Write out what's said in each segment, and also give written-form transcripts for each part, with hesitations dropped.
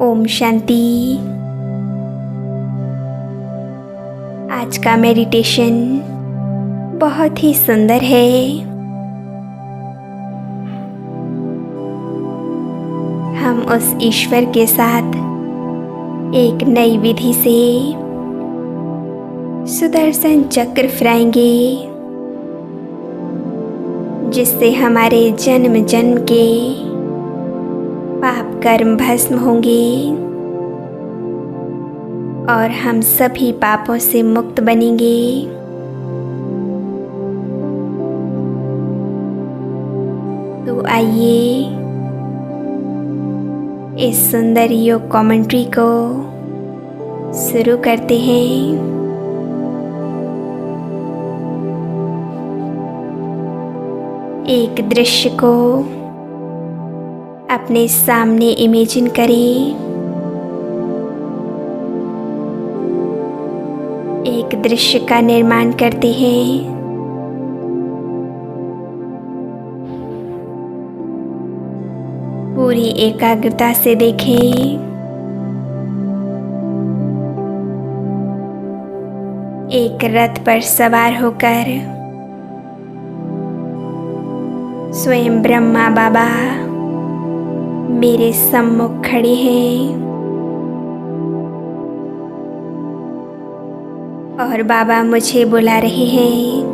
ओम शांति। आज का मेडिटेशन बहुत ही सुंदर है। हम उस ईश्वर के साथ एक नई विधि से सुदर्शन चक्र फिराएंगे, जिससे हमारे जन्म जन्म के पाप कर्म भस्म होंगे और हम सभी पापों से मुक्त बनेंगे। तो आइए इस सुंदर योग कमेंट्री को शुरू करते हैं। एक दृश्य को अपने सामने इमेजिन करें। एक दृश्य का निर्माण करते हैं। पूरी एकाग्रता से देखें। एक रथ पर सवार होकर स्वयं ब्रह्मा बाबा मेरे सम्मुख खड़े हैं और बाबा मुझे बुला रहे हैं।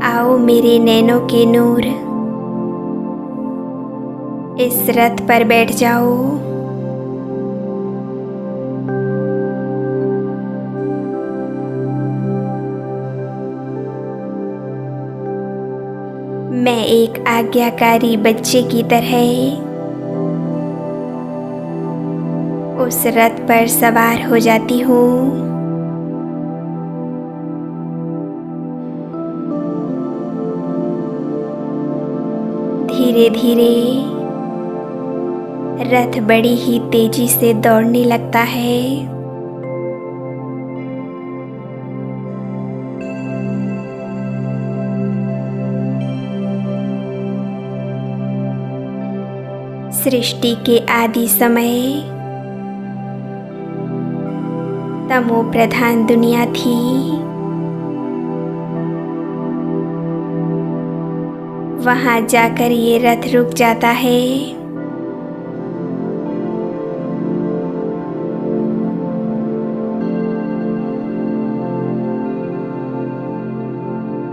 आओ मेरे नैनों के नूर, इस रथ पर बैठ जाओ। मैं एक आज्ञाकारी बच्चे की तरह उस रथ पर सवार हो जाती हूँ। धीरे धीरे रथ बड़ी ही तेजी से दौड़ने लगता है। सृष्टि के आदि समय तमो प्रधान दुनिया थी। वहां जाकर ये रथ रुक जाता है।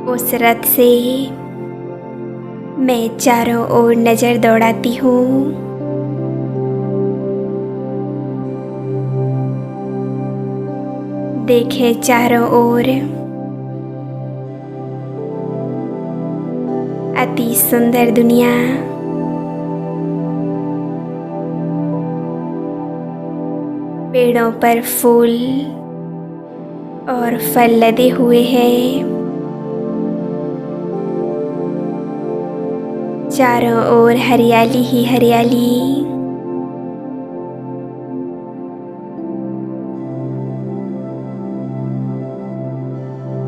उस रथ से मैं चारों ओर नजर दौड़ाती हूँ। देखें चारों ओर अति सुंदर दुनिया। पेड़ों पर फूल और फल लदे हुए हैं। चारों ओर हरियाली ही हरियाली।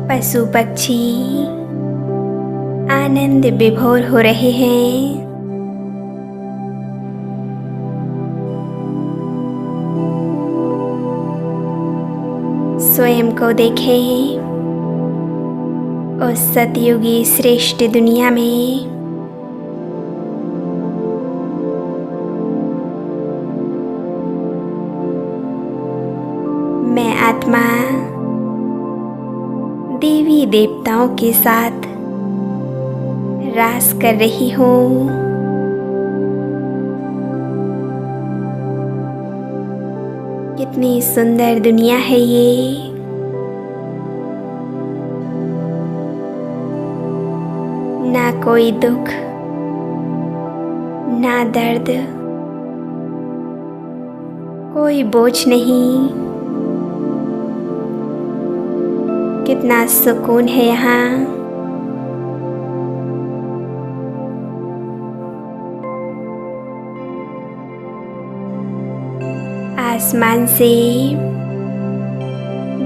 पशु पक्षी आनंद विभोर हो रहे हैं। स्वयं को देखें उस सतयुगी श्रेष्ठ दुनिया में। मैं आत्मा देवी देवताओं के साथ रास कर रही हूँ। कितनी सुंदर दुनिया है ये। ना कोई दुख, ना दर्द, कोई बोझ नहीं। कितना सुकून है यहाँ। आसमान से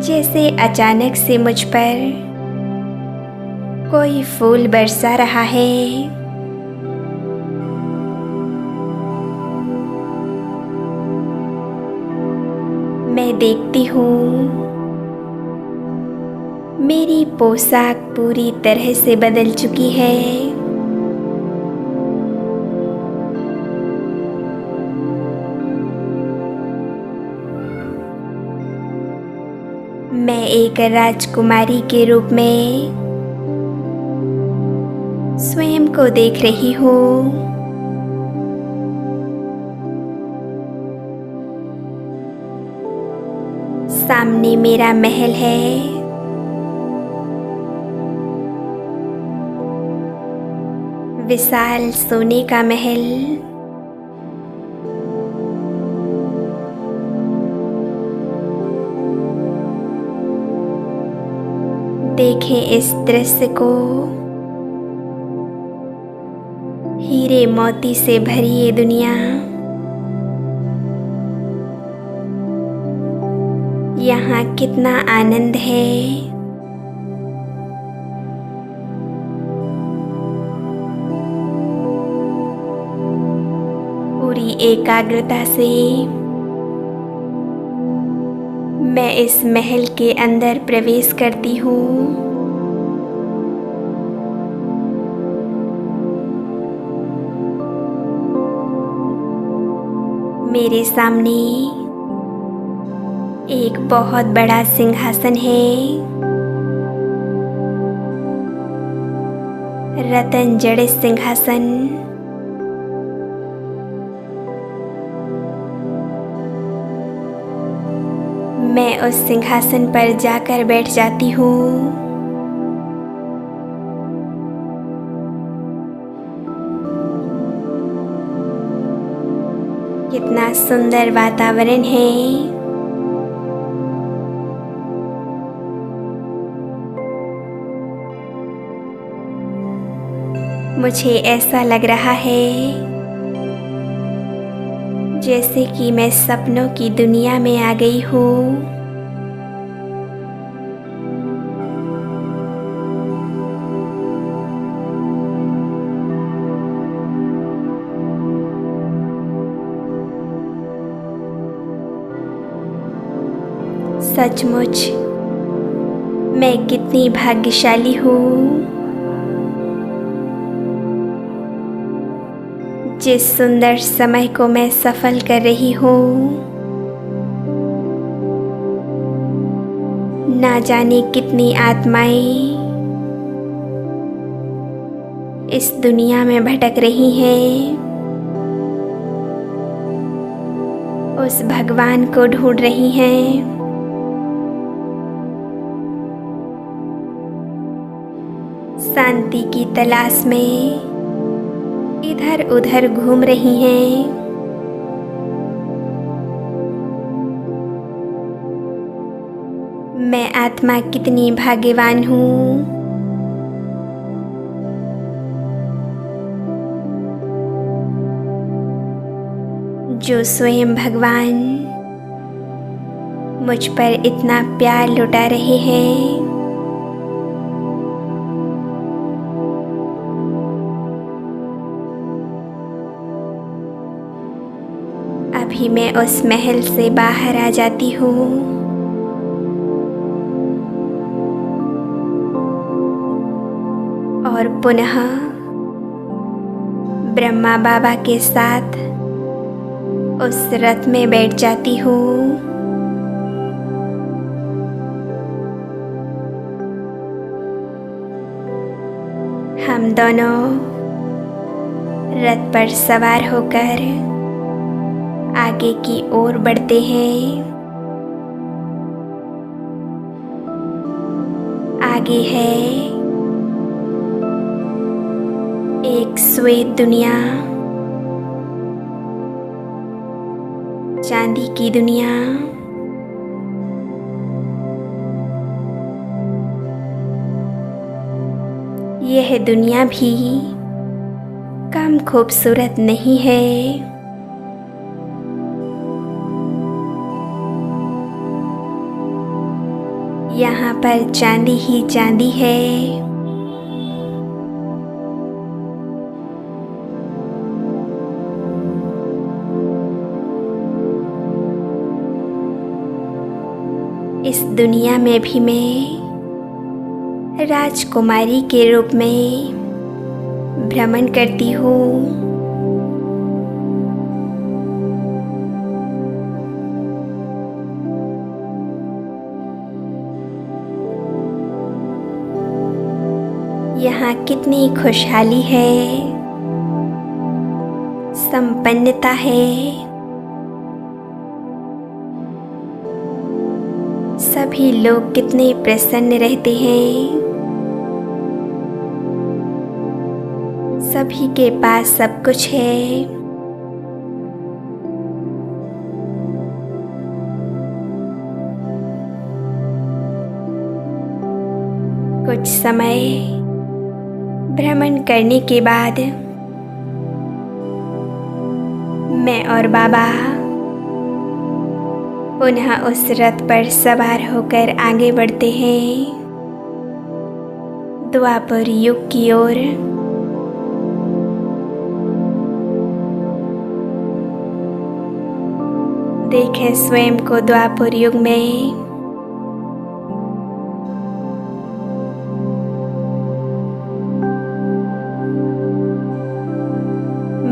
जैसे अचानक से मुझ पर कोई फूल बरसा रहा है। मैं देखती हूँ मेरी पोशाक पूरी तरह से बदल चुकी है। मैं एक राजकुमारी के रूप में स्वयं को देख रही हूँ। सामने मेरा महल है। विशाल सोने का महल। देखें इस दृश्य को। हीरे मोती से भरी ये दुनिया। यहाँ कितना आनंद है। पूरी एकाग्रता से मैं इस महल के अंदर प्रवेश करती हूँ। मेरे सामने एक बहुत बड़ा सिंहासन है। रत्न जड़ित सिंहासन। मैं उस सिंहासन पर जाकर बैठ जाती हूँ। कितना सुंदर वातावरण है। मुझे ऐसा लग रहा है जैसे कि मैं सपनों की दुनिया में आ गई हूँ। सचमुच मैं कितनी भाग्यशाली हूँ। जिस सुंदर समय को मैं सफल कर रही हूँ। ना जाने कितनी आत्माएं इस दुनिया में भटक रही हैं। उस भगवान को ढूंढ रही हैं। शांति की तलाश में इधर उधर घूम रही हैं। मैं आत्मा कितनी भाग्यवान हूँ। जो स्वयं भगवान मुझ पर इतना प्यार लुटा रहे हैं। अभी मैं उस महल से बाहर आ जाती हूँ। और पुनः ब्रह्मा बाबा के साथ उस रथ में बैठ जाती हूँ। हम दोनों रथ पर सवार होकर आगे की ओर बढ़ते हैं। आगे है एक श्वेत दुनिया, चांदी की दुनिया। यह दुनिया भी कम खूबसूरत नहीं है। यहाँ पर चांदी ही चांदी है। दुनिया में भी मैं राजकुमारी के रूप में भ्रमण करती हूँ। यहाँ कितनी खुशहाली है, संपन्नता है। सभी लोग कितने प्रसन्न रहते हैं। सभी के पास सब कुछ है। कुछ समय भ्रमण करने के बाद मैं और बाबा पुनः उस रथ पर सवार होकर आगे बढ़ते हैं द्वापर युग की ओर। देखें स्वयं को द्वापर युग में।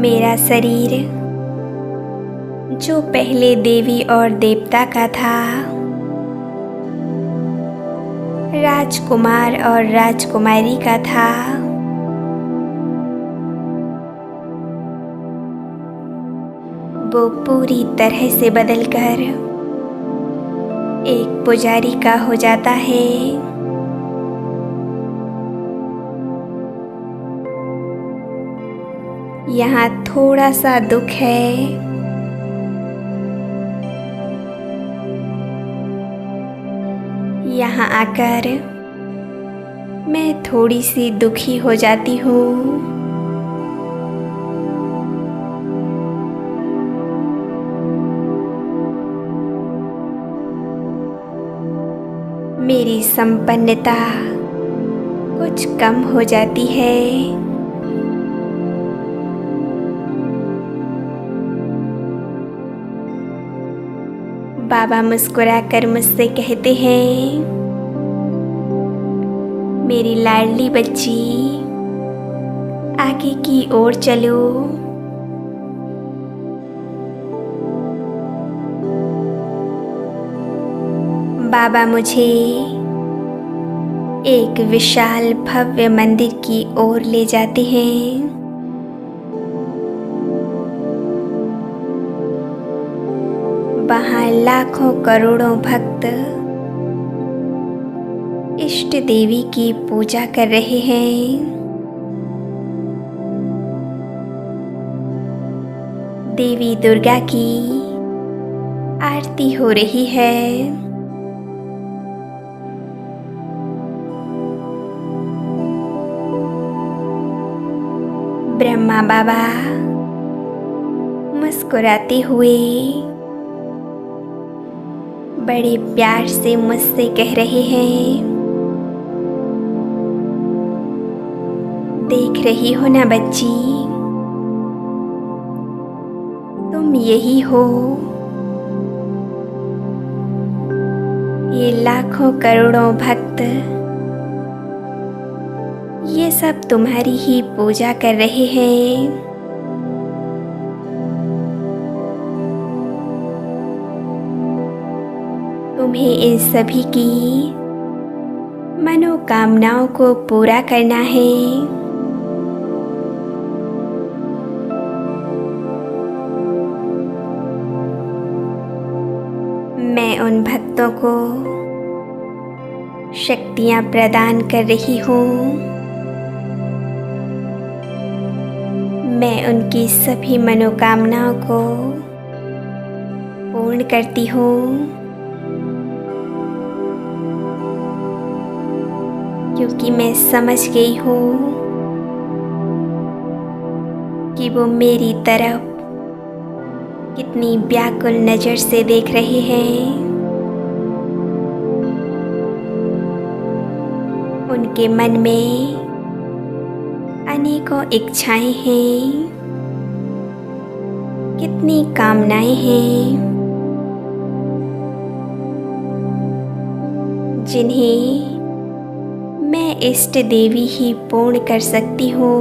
मेरा शरीर जो पहले देवी और देवता का था, राजकुमार और राजकुमारी का था, वो पूरी तरह से बदलकर एक पुजारी का हो जाता है। यहाँ थोड़ा सा दुख है। यहाँ आकर मैं थोड़ी सी दुखी हो जाती हूँ। मेरी संपन्नता कुछ कम हो जाती है। बाबा मुस्कुराकर मुझसे कहते हैं, मेरी लाडली बच्ची, आगे की ओर चलो। बाबा मुझे एक विशाल भव्य मंदिर की ओर ले जाते हैं। वहाँ लाखों करोड़ों भक्त इष्ट देवी की पूजा कर रहे हैं। देवी दुर्गा की आरती हो रही है। ब्रह्मा बाबा मुस्कुराते हुए बड़े प्यार से मुझसे कह रहे हैं, देख रही हो ना बच्ची, तुम यही हो। ये लाखों करोड़ों भक्त, ये सब तुम्हारी ही पूजा कर रहे हैं। तुम्हें इन सभी की मनोकामनाओं को पूरा करना है। मैं उन भक्तों को शक्तियाँ प्रदान कर रही हूँ। मैं उनकी सभी मनोकामनाओं को पूर्ण करती हूँ, क्योंकि मैं समझ गई हूँ कि वो मेरी तरफ कितनी व्याकुल नज़र से देख रहे हैं। उनके मन में अनेकों इच्छाएं हैं, कितनी कामनाएं हैं। जिन्हें मैं इष्ट देवी ही पूर्ण कर सकती हूँ।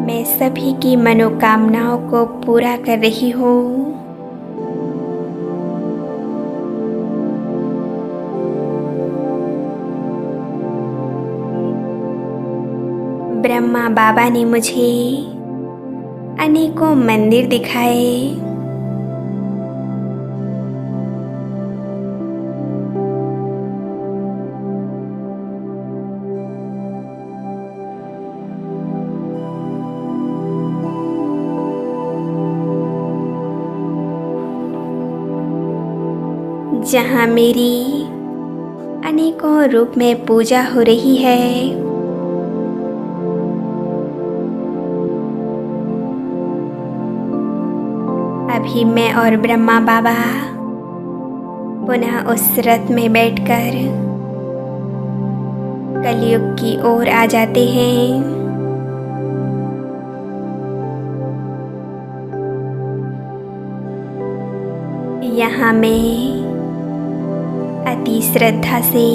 मैं सभी की मनोकामनाओं को पूरा कर रही हूँ। ब्रह्मा बाबा ने मुझे अनेकों मंदिर दिखाए। जहाँ मेरी अनेकों रूप में पूजा हो रही है। अभी मैं और ब्रह्मा बाबा पुनः उस रथ में बैठकर कलयुग की ओर आ जाते हैं। यहाँ मैं अति श्रद्धा से,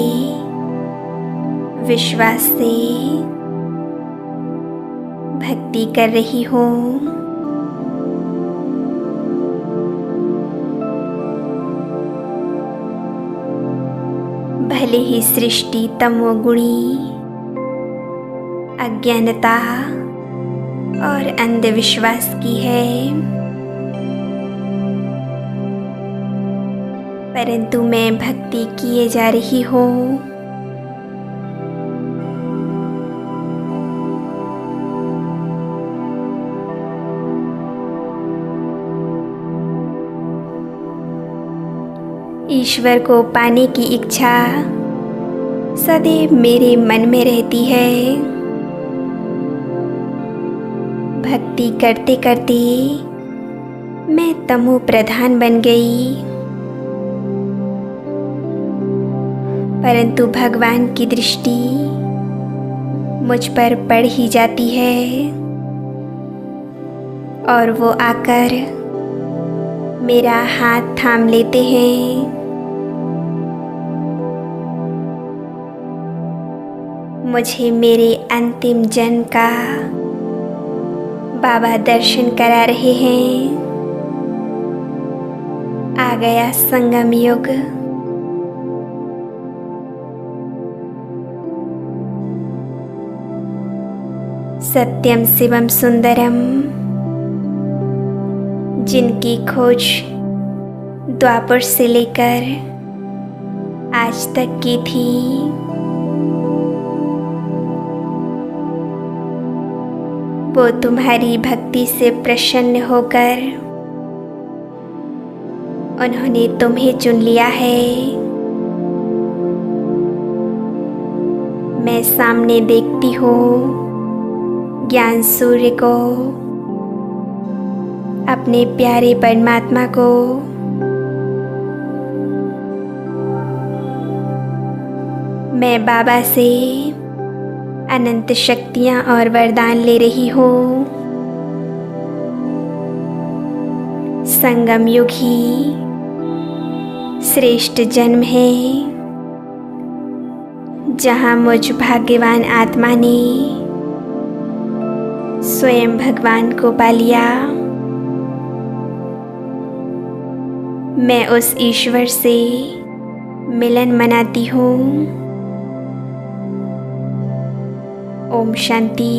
विश्वास से भक्ति कर रही हूँ। भले ही सृष्टि तमोगुणी, अज्ञानता और अंधविश्वास की है, परंतु मैं भक्ति किए जा रही हूँ। ईश्वर को पाने की इच्छा सदैव मेरे मन में रहती है। भक्ति करते करते मैं तमो प्रधान बन गई, परंतु भगवान की दृष्टि मुझ पर पड़ ही जाती है और वो आकर मेरा हाथ थाम लेते हैं। मुझे मेरे अंतिम जन्म का बाबा दर्शन करा रहे हैं। आ गया संगम युग। सत्यम शिवम सुंदरम, जिनकी खोज द्वापर से लेकर आज तक की थी, वो तुम्हारी भक्ति से प्रसन्न होकर उन्होंने तुम्हें चुन लिया है। मैं सामने देखती हूँ ज्ञान सूर्य को, अपने प्यारे परमात्मा को। मैं बाबा से अनंत शक्तियाँ और वरदान ले रही हूँ। संगम युग ही श्रेष्ठ जन्म है, जहाँ मुझ भाग्यवान आत्मा ने स्वयं भगवान को पा लिया। मैं उस ईश्वर से मिलन मनाती हूँ। ओम शांति।